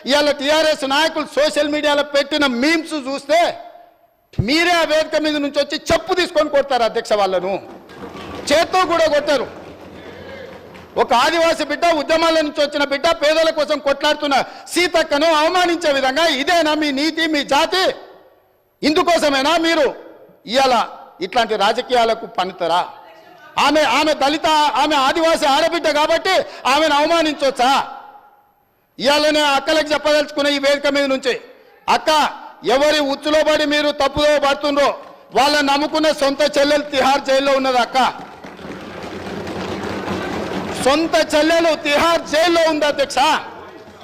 ఇవాళ టీఆర్ఎస్ నాయకులు సోషల్ మీడియాలో పెట్టిన మీమ్స్ చూస్తే మీరే ఆ వేదిక మీద నుంచి వచ్చి చెప్పు తీసుకొని కొడతారు అధ్యక్ష. వాళ్ళను చేత్తో కూడా కొట్టారు. ఒక ఆదివాసి బిడ్డ, ఉద్యమాల నుంచి వచ్చిన బిడ్డ, పేదల కోసం కొట్లాడుతున్న సీతక్కను అవమానించే విధంగా ఇదేనా మీ నీతి, మీ జాతి? ఇందుకోసమేనా మీరు ఇవాళ ఇట్లాంటి రాజకీయాలకు పనితరా? ఆమె దళిత, ఆమె ఆదివాసి ఆడబిడ్డ కాబట్టి ఆమెను అవమానించవచ్చా? ఇవాళనే అక్కలకు చెప్పదలుచుకున్న ఈ వేదిక మీద నుంచి, అక్క ఎవరి ఉచ్చులో పడి మీరు తప్పుదో పడుతుండ్రో వాళ్ళని నమ్ముకున్న సొంత చెల్లెలు తిహార్ జైల్లో ఉన్నది. అక్క సొంత చెల్లెలు తిహార్ జైల్లో ఉంది అధ్యక్ష.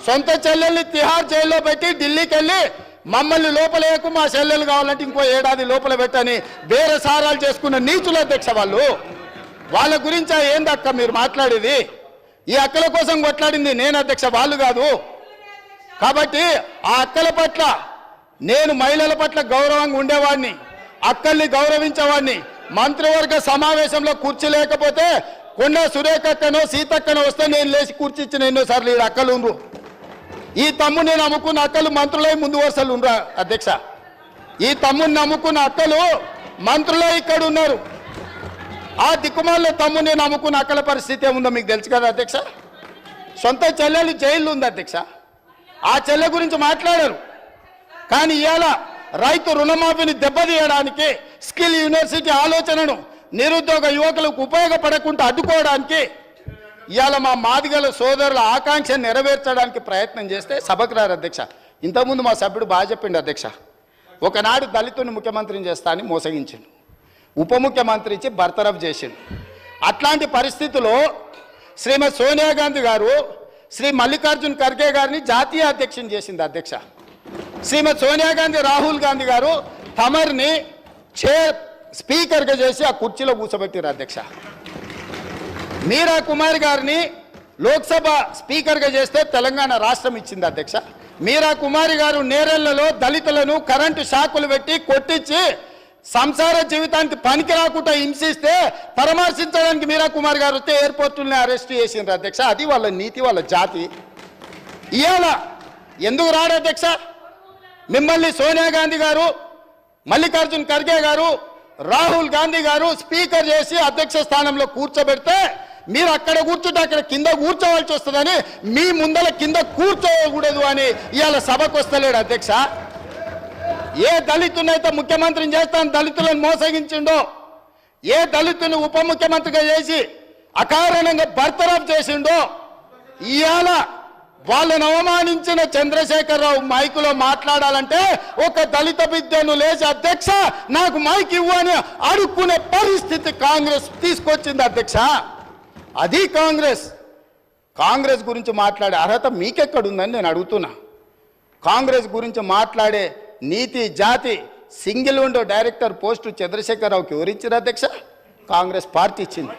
సొంత చెల్లెల్ని తిహార్ జైల్లో పెట్టి ఢిల్లీకి వెళ్ళి మమ్మల్ని లోపలేకు, మా చెల్లెలు కావాలంటే ఇంకో ఏడాది లోపల పెట్టని వేరే సారాలు చేసుకున్న నీచులు అధ్యక్ష వాళ్ళు. వాళ్ళ గురించి ఏందక్క మీరు మాట్లాడేది? ఈ అక్కల కోసం కొట్లాడింది నేను అధ్యక్ష, వాళ్ళు కాదు. కాబట్టి ఆ అక్కల పట్ల నేను మహిళల పట్ల గౌరవంగా ఉండేవాడిని, అక్కల్ని గౌరవించేవాడిని. మంత్రివర్గ సమావేశంలో కుర్చీ లేకపోతే కొండ సురేఖక్కనో సీతక్కనో వస్తే నేను లేచి కూర్చి ఇచ్చిన ఎన్నోసార్లు ఈ అక్కలు ఉండ్రు. ఈ తమ్ముని నమ్ముకున్న అక్కలు మంత్రులై ముందు వరుసలు ఉండరా అధ్యక్ష. ఈ తమ్ముని నమ్ముకున్న అక్కలు మంత్రులై ఇక్కడ ఉన్నారు. ఆ దిక్కుమాల తమ్ముని నమ్ముకున్న అక్కల పరిస్థితి ఏముందో మీకు తెలుసు కదా అధ్యక్ష. సొంత చెల్లెలు జైల్లో ఉంది అధ్యక్ష. ఆ చెల్లె గురించి మాట్లాడారు. కానీ ఇవాళ రైతు రుణమాఫీని దెబ్బతీయడానికి, స్కిల్ యూనివర్సిటీ ఆలోచనను నిరుద్యోగ యువకులకు ఉపయోగపడకుండా అడ్డుకోవడానికి, ఇవాళ మా మాదిగల సోదరుల ఆకాంక్ష నెరవేర్చడానికి ప్రయత్నం చేస్తే సభకు రారు అధ్యక్ష. ఇంతకుముందు మా సభ్యుడు బాగా చెప్పిండు అధ్యక్ష. ఒకనాడు దళితుని ముఖ్యమంత్రిని చేస్తా అని మోసగించిండు, ఉప ముఖ్యమంత్రి ఇచ్చి బర్తరఫ్ చేసిండు. అట్లాంటి పరిస్థితుల్లో శ్రీమతి సోనియా గాంధీ గారు శ్రీ మల్లికార్జున్ ఖర్గే గారిని జాతీయ అధ్యక్షుని చేసింది అధ్యక్ష. శ్రీమతి సోనియా గాంధీ రాహుల్ గాంధీ గారు తమర్ని స్పీకర్గా చేసి ఆ కుర్చీలో కూర్చోబెట్టారు అధ్యక్ష. మీరా కుమార్ గారిని లోక్సభ స్పీకర్గా చేస్తే తెలంగాణ రాష్ట్రం ఇచ్చింది అధ్యక్ష. మీరా కుమారి గారు నేరెళ్లలో దళితులను కరెంటు షాకులు పెట్టి కొట్టించి సంసార జీవితానికి పనికి రాకుండా హింసిస్తే పరామర్శించడానికి మీరా కుమార్ గారు వస్తే ఎయిర్పోర్టుల్ని అరెస్ట్ చేసిండ్రు అధ్యక్ష. అది వాళ్ళ నీతి, వాళ్ళ జాతి. ఇవాళ ఎందుకు రాడు అధ్యక్ష? మిమ్మల్ని సోనియా గాంధీ గారు, మల్లికార్జున్ ఖర్గే గారు, రాహుల్ గాంధీ గారు స్పీకర్ చేసి అధ్యక్ష స్థానంలో కూర్చోబెడితే మీరు అక్కడ కూర్చుంటే అక్కడ కింద కూర్చోవలసి వస్తుందని, మీ ముందల కింద కూర్చోకూడదు అని ఇవాళ సభకు వస్తలేడు అధ్యక్ష. ఏ దళితునైతే ముఖ్యమంత్రిని చేస్తాను దళితులను మోసగించిండో, ఏ దళితుని ఉప ముఖ్యమంత్రిగా చేసి అకారణంగా బర్తరఫ్ చేసిండో, ఇవాళ వాళ్ళను అవమానించిన చంద్రశేఖరరావు మైకులో మాట్లాడాలంటే ఒక దళిత బిడ్డను లేచి అధ్యక్ష నాకు మైక్ ఇవ్వు అని అడుక్కునే పరిస్థితి కాంగ్రెస్ తీసుకొచ్చింది అధ్యక్ష. అది కాంగ్రెస్ గురించి మాట్లాడే అర్హత మీకెక్కడుందని నేను అడుగుతున్నా. కాంగ్రెస్ గురించి మాట్లాడే నీతి, జాతి, సింగిల్ విండో డైరెక్టర్ పోస్టు చంద్రశేఖరరావుకి ఎవరిచ్చారు అధ్యక్ష? కాంగ్రెస్ పార్టీ ఇచ్చింది.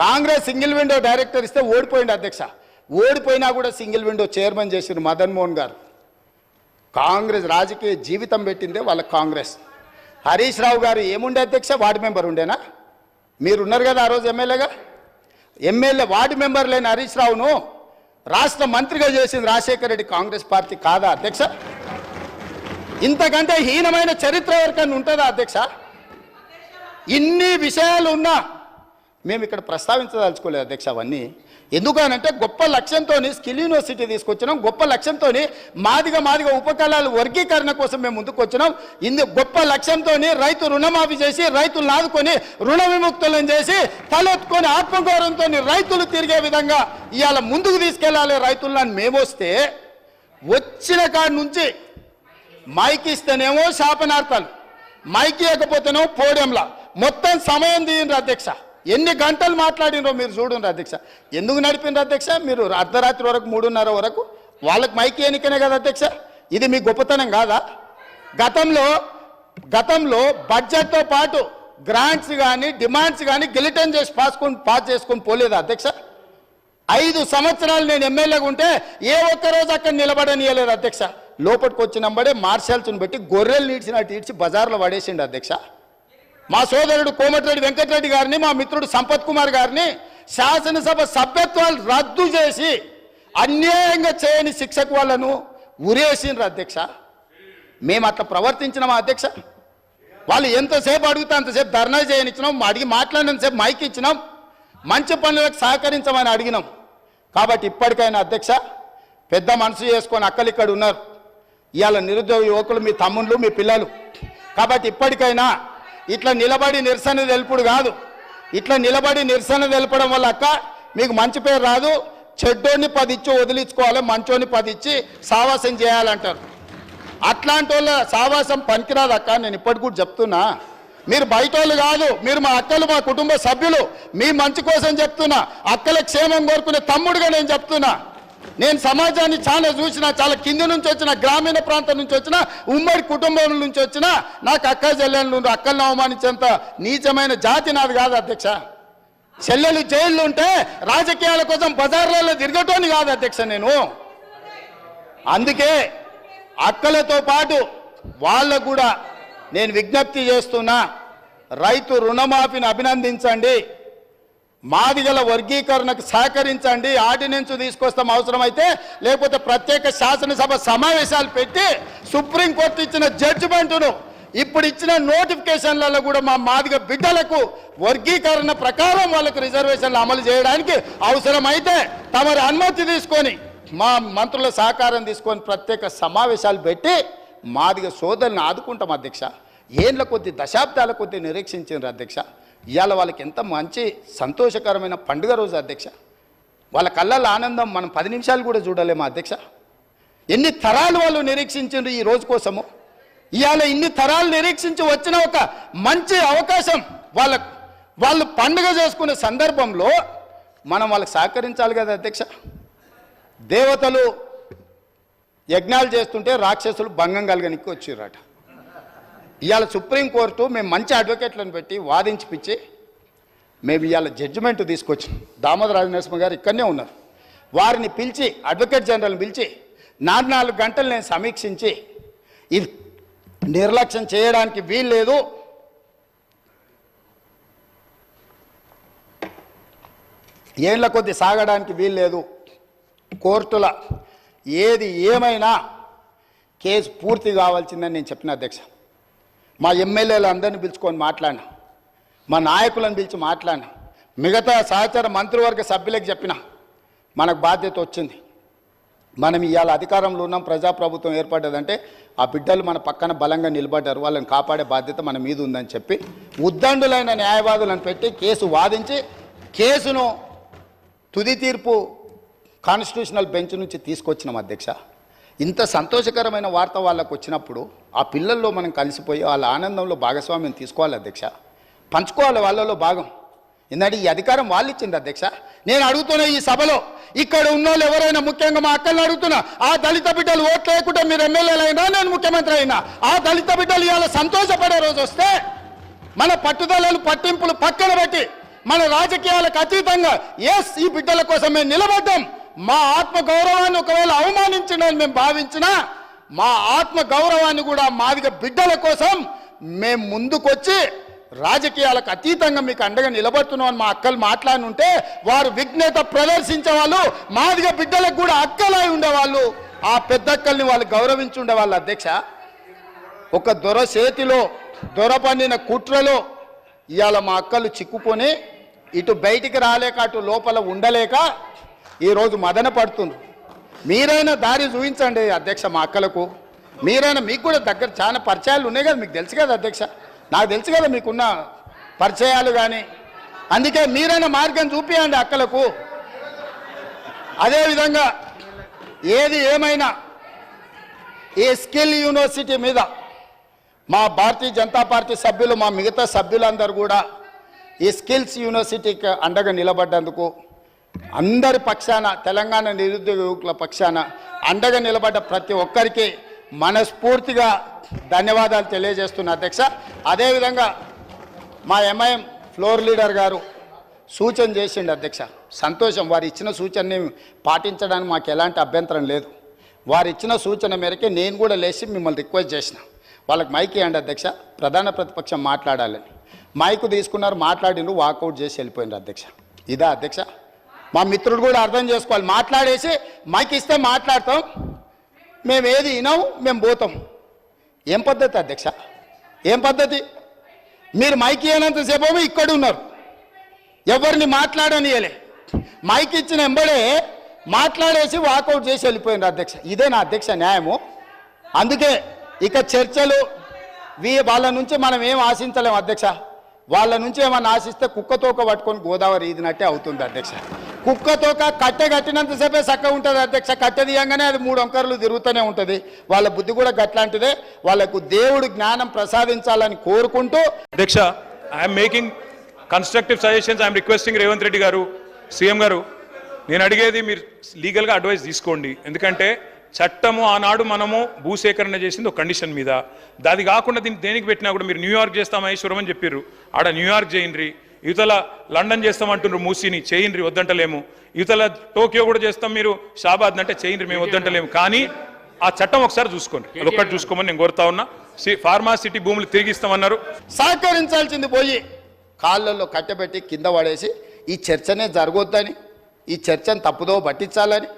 కాంగ్రెస్ సింగిల్ విండో డైరెక్టర్ ఇస్తే ఓడిపోయింది అధ్యక్ష. ఓడిపోయినా కూడా సింగిల్ విండో చైర్మన్ చేసిన మదన్ మోహన్ గారు. కాంగ్రెస్ రాజకీయ జీవితం పెట్టిందే వాళ్ళ కాంగ్రెస్. హరీష్ రావు గారు ఏముండే అధ్యక్ష? వార్డు మెంబర్ ఉండేనా? మీరున్నారు కదా ఆ రోజు ఎమ్మెల్యేగా. ఎమ్మెల్యే వార్డు మెంబర్ లేని హరీష్ రావును రాష్ట్ర మంత్రిగా చేసింది రాజశేఖర రెడ్డి కాంగ్రెస్ పార్టీ కాదా అధ్యక్ష? ఇంతకంటే హీనమైన చరిత్ర ఎవరికైనా ఉంటుందా అధ్యక్ష? ఇన్ని విషయాలు ఉన్నా మేము ఇక్కడ ప్రస్తావించదలుచుకోలేదు అధ్యక్ష. అవన్నీ ఎందుకనంటే గొప్ప లక్ష్యంతో స్కిల్ యూనివర్సిటీ తీసుకొచ్చినాం, గొప్ప లక్ష్యంతో మాదిగ ఉపకళాల వర్గీకరణ కోసం మేము ముందుకు వచ్చినాం. గొప్ప లక్ష్యంతో రైతు రుణమాఫీ చేసి రైతులను ఆదుకొని రుణ విముక్తులను చేసి తలెత్తుకొని ఆత్మగౌరవంతో రైతులు తిరిగే విధంగా ఇవాళ ముందుకు తీసుకెళ్ళాలి రైతులను మేము వస్తే, వచ్చిన కాడి నుంచి మైక్ ఇస్తేనేమో శాపనార్థాలు, మైక్ ఇవ్వకపోతేనేమో పోడియంలా మొత్తం సమయం తీయండి అధ్యక్ష. ఎన్ని గంటలు మాట్లాడినరో మీరు చూడండి అధ్యక్ష. ఎందుకు నడిపినరు అధ్యక్ష? మీరు అర్ధరాత్రి వరకు 3:30 వరకు వాళ్ళకి మైక్ ఎన్నికనే కదా అధ్యక్ష. ఇది మీ గొప్పతనం కాదా? గతంలో బడ్జెట్తో పాటు గ్రాంట్స్ కానీ డిమాండ్స్ కానీ గిలిటన్ చేసి పాస్ చేసుకొని పోలేదా అధ్యక్ష? 5 సంవత్సరాలు నేను ఎమ్మెల్యేగా ఉంటే ఏ ఒక్కరోజు అక్కడ నిలబడనియలేదు అధ్యక్ష. లోపలికి వచ్చినంబడే మార్షల్స్ని పెట్టి గొర్రెలు నీడ్చినట్టు ఈడ్చి బజార్లో పడేసిండు అధ్యక్ష. మా సోదరుడు కోమటిరెడ్డి వెంకటరెడ్డి గారిని, మా మిత్రుడు సంపత్ కుమార్ గారిని శాసనసభ సభ్యత్వాలు రద్దు చేసి అన్యాయంగా చేయని శిక్షకు వాళ్ళను ఉరేసిండ్రు అధ్యక్ష. మేము అట్లా ప్రవర్తించినామా అధ్యక్ష? వాళ్ళు ఎంతసేపు అడిగితే అంతసేపు ధర్నా చేయనిచ్చినాం, అడిగి మాట్లాడినంతసేపు మైక్ ఇచ్చినాం, మంచి పనులకు సహకరించమని అడిగినాం. కాబట్టి ఇప్పటికైనా అధ్యక్ష పెద్ద మనసు చేసుకొని అక్కలు ఇక్కడ ఉన్నారు, ఇవాళ నిరుద్యోగ యువకులు మీ తమ్ముళ్ళు మీ పిల్లలు. కాబట్టి ఇప్పటికైనా ఇట్లా నిలబడి నిరసన తెలుపుడు కాదు, ఇట్లా నిలబడి నిరసన తెలపడం వల్ల అక్క మీకు మంచి పేరు రాదు. చెడ్డోని 10 ఇచ్చి వదిలించుకోవాలి, మంచోని 10 ఇచ్చి సావాసం చేయాలంటారు. అట్లాంటి వాళ్ళ సావాసం పనికిరాదు అక్క. నేను ఇప్పటికి కూడా చెప్తున్నా, మీరు బయట వాళ్ళు కాదు, మీరు మా అక్కలు, మా కుటుంబ సభ్యులు, మీ మంచి కోసం చెప్తున్నా. అక్కల క్షేమం కోరుకునే తమ్ముడుగా నేను చెప్తున్నా. నేను సమాజాన్ని చాలా చూసిన, చాలా కింది నుంచి వచ్చిన, గ్రామీణ ప్రాంతం నుంచి వచ్చిన, ఉమ్మడి కుటుంబం నుంచి వచ్చిన, నాకు అక్క చెల్లెళ్ళు అక్కలను అవమానించేంత నీచమైన జాతి నాది కాదు అధ్యక్ష. చెల్లెలు జైళ్ళు ఉంటే రాజకీయాల కోసం బజార్లలో తిరగటోని కాదు అధ్యక్ష నేను. అందుకే అక్కలతో పాటు వాళ్ళకు కూడా నేను విజ్ఞప్తి చేస్తున్నా, రైతు రుణమాఫీని అభినందించండి, మాదిగల వర్గీకరణకు సహకరించండి, ఆర్డినెన్స్ తీసుకొస్తాం అవసరమైతే, లేకపోతే ప్రత్యేక శాసనసభ సమావేశాలు పెట్టి సుప్రీంకోర్టు ఇచ్చిన జడ్జిమెంటును ఇప్పుడు ఇచ్చిన నోటిఫికేషన్లలో కూడా మా మాదిగ బిడ్డలకు వర్గీకరణ ప్రకారం వాళ్ళకు రిజర్వేషన్లు అమలు చేయడానికి అవసరమైతే తమరి అనుమతి తీసుకొని మా మంత్రుల సహకారం తీసుకొని ప్రత్యేక సమావేశాలు పెట్టి మాదిగ సోదరులను ఆదుకుంటాం అధ్యక్ష. ఏళ్ళ కొద్ది దశాబ్దాల కొద్ది నిరీక్షించారు అధ్యక్ష. ఇవాళ వాళ్ళకి ఎంత మంచి సంతోషకరమైన పండుగ రోజు అధ్యక్ష. వాళ్ళ కళ్ళల్లో ఆనందం మనం 10 నిమిషాలు కూడా చూడలేము అధ్యక్ష. ఎన్ని తరాలు వాళ్ళు నిరీక్షించారు ఈ రోజు కోసము. ఇవాళ ఇన్ని తరాలు నిరీక్షించి వచ్చిన ఒక మంచి అవకాశం వాళ్ళు పండుగ చేసుకునే సందర్భంలో మనం వాళ్ళకి సహకరించాలి కదా అధ్యక్ష. దేవతలు యజ్ఞాలు చేస్తుంటే రాక్షసులు భంగం కలగనికి వచ్చిర్రట. ఇవాళ సుప్రీంకోర్టు మేము మంచి అడ్వకేట్లను పెట్టి వాదించిపిచ్చి మేము ఇవాళ జడ్జిమెంట్ తీసుకొచ్చాం. దామోదర రాజనరసింహ గారు ఇక్కడనే ఉన్నారు. వారిని పిలిచి, అడ్వకేట్ జనరల్ని పిలిచి 4 గంటలు నేను సమీక్షించి ఇది నిర్లక్ష్యం చేయడానికి వీల్లేదు, ఏళ్ల కొద్ది సాగడానికి వీల్లేదు, కోర్టుల ఏది ఏమైనా కేసు పూర్తి కావాల్సిందని నేను చెప్పిన అధ్యక్ష. మా ఎమ్మెల్యేలు అందరిని పిలుచుకొని మాట్లాడినా, మా నాయకులను పిలిచి మాట్లాడినా, మిగతా సహచర మంత్రివర్గ సభ్యులకు చెప్పిన మనకు బాధ్యత వచ్చింది. మనం ఇవాళ అధికారంలో ఉన్నాం, ప్రజాప్రభుత్వం ఏర్పడ్డదంటే ఆ బిడ్డలు మన పక్కన బలంగా నిలబడ్డారు, వాళ్ళని కాపాడే బాధ్యత మన మీద ఉందని చెప్పి ఉద్దండులైన న్యాయవాదులను పెట్టి కేసు వాదించి కేసును తుది తీర్పు కాన్స్టిట్యూషనల్ బెంచ్ నుంచి తీసుకొచ్చినాం అధ్యక్ష. ఇంత సంతోషకరమైన వార్త వాళ్ళకు వచ్చినప్పుడు ఆ పిల్లల్లో మనం కలిసిపోయి వాళ్ళ ఆనందంలో భాగస్వామ్యం తీసుకోవాలి అధ్యక్ష, పంచుకోవాలి వాళ్ళలో భాగం. ఎందుకంటే ఈ అధికారం వాళ్ళు ఇచ్చింది అధ్యక్ష. నేను అడుగుతున్నా ఈ సభలో ఇక్కడ ఉన్న వాళ్ళు ఎవరైనా, ముఖ్యంగా మా అక్కల్ని అడుగుతున్నా, ఆ దళిత బిడ్డలు ఓట్లు లేకుండా మీరు ఎమ్మెల్యేలు అయినా, నేను ముఖ్యమంత్రి అయినా, ఆ దళిత బిడ్డలు ఇవాళ సంతోషపడే రోజు వస్తే మన పట్టుదలలు పట్టింపులు పక్కన పెట్టి మన రాజకీయాలకు అతీతంగా ఈ బిడ్డల కోసం మేము నిలబడ్డాం. మా ఆత్మ గౌరవాన్ని ఒకవేళ అవమానించిందని మేము భావించినా మా ఆత్మ గౌరవాన్ని కూడా మాదిగ బిడ్డల కోసం మేము ముందుకొచ్చి రాజకీయాలకు అతీతంగా మీకు అండగా నిలబడుతున్నామని మా అక్కలు మాట్లాడుంటే వారు విఘ్నత ప్రదర్శించే వాళ్ళు, మాదిగ బిడ్డలకు కూడా అక్కలై ఉండేవాళ్ళు, ఆ పెద్దక్కల్ని వాళ్ళు గౌరవించి ఉండేవాళ్ళు అధ్యక్ష. ఒక దొర చేతిలో దొర పండిన కుట్రలో ఇవాళ మా అక్కలు చిక్కుకొని ఇటు బయటికి రాలేక అటు లోపల ఉండలేక ఈరోజు మదన పడుతుంది. మీరైనా దారి చూపించండి అధ్యక్ష మా అక్కలకు. మీరైనా, మీకు కూడా దగ్గర చాలా పరిచయాలు ఉన్నాయి కదా, మీకు తెలుసు కదా అధ్యక్ష, నాకు తెలుసు కదా మీకున్న పరిచయాలు కానీ. అందుకే మీరైనా మార్గం చూపించండి అక్కలకు. అదేవిధంగా ఏది ఏమైనా ఈ స్కిల్ యూనివర్సిటీ మీద మా భారతీయ జనతా పార్టీ సభ్యులు, మా మిగతా సభ్యులందరూ కూడా ఈ స్కిల్స్ యూనివర్సిటీకి అండగా నిలబడ్డందుకు అందరి పక్షాన, తెలంగాణ నిరుద్యోగ యువకుల పక్షాన అండగా నిలబడ్డ ప్రతి ఒక్కరికి మనస్ఫూర్తిగా ధన్యవాదాలు తెలియజేస్తున్న అధ్యక్ష. అదేవిధంగా మా ఎంఐఎం ఫ్లోర్ లీడర్ గారు సూచన చేసిండు అధ్యక్ష, సంతోషం. వారు ఇచ్చిన సూచనని పాటించడానికి మాకు ఎలాంటి అభ్యంతరం లేదు. వారు ఇచ్చిన సూచన మేరకే నేను కూడా లేచి మిమ్మల్ని రిక్వెస్ట్ చేసిన, వాళ్ళకి మైక్ ఇవ్వండి అధ్యక్ష, ప్రధాన ప్రతిపక్షం మాట్లాడాలని. మైకు తీసుకున్నారు, మాట్లాడిండ్రు, వాకౌట్ చేసి వెళ్ళిపోయిండ్రు అధ్యక్ష. ఇదా అధ్యక్ష? మా మిత్రుడు కూడా అర్థం చేసుకోవాలి. మాట్లాడేసి మైక్ ఇస్తే మాట్లాడతాం, మేము ఏది వినాం, మేము పోతాం. ఏం పద్ధతి అధ్యక్ష? ఏం పద్ధతి? మీరు మైక్ ఇవ్వనంతసేపు ఇక్కడ ఉన్నారు, ఎవరిని మాట్లాడనియలే. మైక్ ఇచ్చిన ఎంబడే మాట్లాడేసి వాకౌట్ చేసి వెళ్ళిపోయినారు అధ్యక్ష. ఇదే నా అధ్యక్ష న్యాయము. అందుకే ఇక చర్చలు వాళ్ళ నుంచి మనం ఏం ఆశించలేము అధ్యక్ష. వాళ్ళ నుంచి ఏమన్నా ఆశిస్తే కుక్కతోక పట్టుకొని గోదావరి ఈదినట్టే అవుతుంది అధ్యక్ష. కుక్కతోక కట్టె కట్టినంతసేపే చక్కగా ఉంటుంది అధ్యక్ష. కట్టె తీయంగానే అది 3 వంకర్లు తిరుగుతూనే ఉంటుంది. వాళ్ళ బుద్ధి కూడా గట్లాంటిదే. వాళ్ళకు దేవుడు జ్ఞానం ప్రసాదించాలని కోరుకుంటూ అధ్యక్ష, I'm making constructive suggestions. I'm requesting Revanth Reddy గారు, సీఎం గారు, నేను అడిగేది మీరు లీగల్గా అడ్వైస్ తీసుకోండి. ఎందుకంటే చట్టము ఆనాడు మనము భూసేకరణ చేసింది ఒక కండిషన్ మీద. అది కాకుండా దీన్ని దేనికి పెట్టినా కూడా మీరు న్యూయార్క్ చేస్తాం మహేశ్వరం అని చెప్పారు. ఆడ న్యూయార్క్ చేయండి, యువతల లండన్ చేస్తామంటున్నారు, మూసీని చేయండి, వద్దంటలేము. యువతల టోక్యో కూడా చేస్తాం, మీరు షాబాద్ అంటే చేయండి, మేము వద్దంటలేము. కానీ ఆ చట్టం ఒకసారి చూసుకోండి, అదొక్కటి చూసుకోమని నేను కోరుతా ఉన్నా. ఫార్మా సిటీ భూములు తిరిగిస్తామన్నారు. సహకరించాల్సింది పోయి కాళ్ళల్లో కట్టెబెట్టి కింద పడేసి ఈ చర్చనే జరగొద్దని, ఈ చర్చను తప్పుదో పట్టించాలని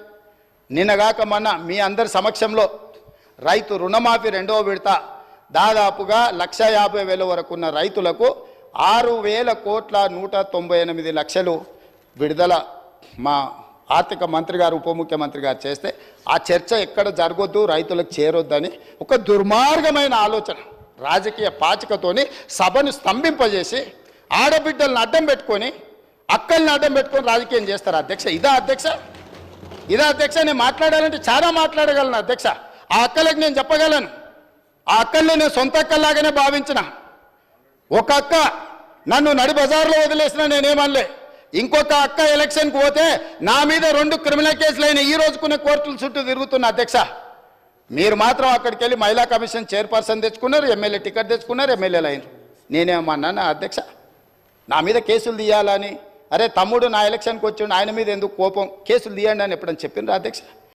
నిన్నగాక మొన్న మీ అందరి సమక్షంలో రైతు రుణమాఫీ 2వ విడత దాదాపుగా 1,50,000 వరకు ఉన్న రైతులకు 6,198,00,000 విడుదల మా ఆర్థిక మంత్రి గారు, ఉప ముఖ్యమంత్రి గారు చేస్తే ఆ చర్చ ఎక్కడ జరగొద్దు, రైతులకు చేరొద్దని ఒక దుర్మార్గమైన ఆలోచన రాజకీయ పాచికతోని సభను స్తంభింపజేసి ఆడబిడ్డలను అడ్డం పెట్టుకొని, అక్కల్ని అడ్డం పెట్టుకొని రాజకీయం చేస్తారు అధ్యక్ష. ఇదా అధ్యక్ష? ఇదా అధ్యక్ష? నేను మాట్లాడాలంటే చాలా మాట్లాడగలను అధ్యక్ష. ఆ అక్కలకు నేను చెప్పగలను, ఆ అక్కల్ని నేను సొంత అక్కల్లాగానే భావించిన. ఒక అక్క నన్ను నడి బజార్లో వదిలేసిన నేనేమనలే. ఇంకొక అక్క ఎలక్షన్కి పోతే నా మీద 2 క్రిమినల్ కేసులు అయిన ఈ రోజుకున్న కోర్టుల చుట్టూ తిరుగుతున్న అధ్యక్ష. మీరు మాత్రం అక్కడికి వెళ్ళి మహిళా కమిషన్ చైర్పర్సన్ తెచ్చుకున్నారు, ఎమ్మెల్యే టికెట్ తెచ్చుకున్నారు, ఎమ్మెల్యేలు అయినారు. నేనేమన్నాను అధ్యక్ష? నా మీద కేసులు తీయాలని, అరే తమ్ముడు నా ఎలక్షన్కి వచ్చిండు, ఆయన మీద ఎందుకు కోపం, కేసులు తీయండి అని ఎప్పుడని చెప్పిండ్రు అధ్యక్ష?